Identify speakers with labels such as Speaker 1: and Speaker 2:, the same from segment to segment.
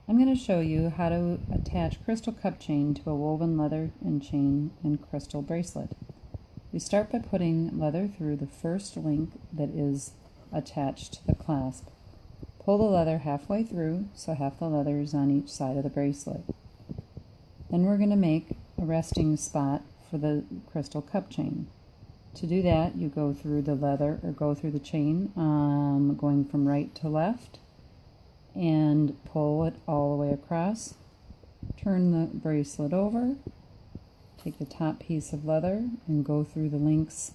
Speaker 1: I'm going to show you how to attach crystal cup chain to a woven leather and chain and crystal bracelet. We start by putting leather through the first link that is attached to the clasp. Pull the leather halfway through so half the leather is on each side of the bracelet. Then we're going to make a resting spot for the crystal cup chain. To do that, you go through the leather or go through the chain going from right to left and pull it all the way across. Turn the bracelet over, take the top piece of leather and go through the links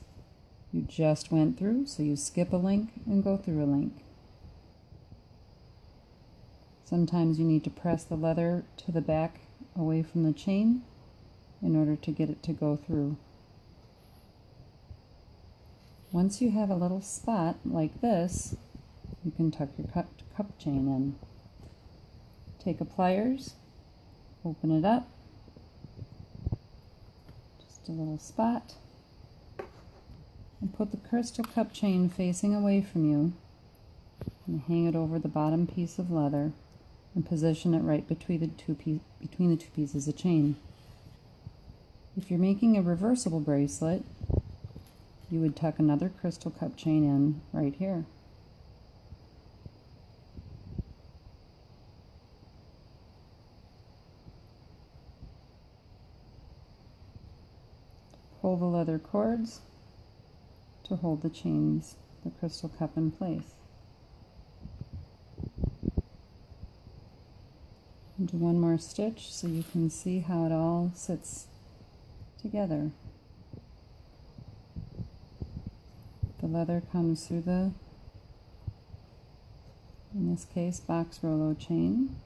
Speaker 1: you just went through. So you skip a link and go through a link. Sometimes you need to press the leather to the back away from the chain in order to get it to go through. Once you have a little spot like this, you can tuck your cup chain in. Take a pliers, open it up, just a little spot, and put the crystal cup chain facing away from you and hang it over the bottom piece of leather and position it right between the two pieces of chain. If you're making a reversible bracelet, you would tuck another crystal cup chain in right here. Pull the leather cords to hold the chains, the crystal cup in place. And do one more stitch so you can see how it all sits together. The leather comes through the, in this case, box Rolo chain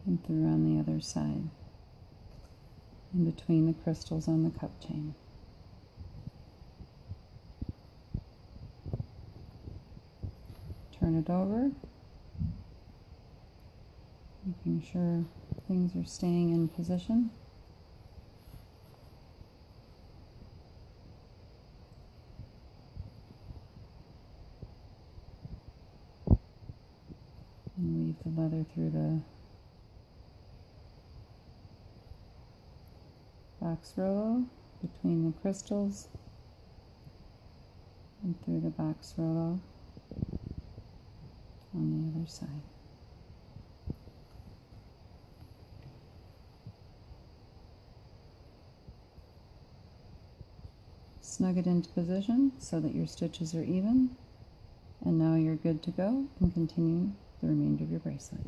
Speaker 1: and through on the other side, in between the crystals on the cup chain. Turn it over, making sure things are staying in position. And weave the leather through the box Rolo, between the crystals, and through the box Rolo on the other side. Snug it into position so that your stitches are even, and now you're good to go and continue the remainder of your bracelet.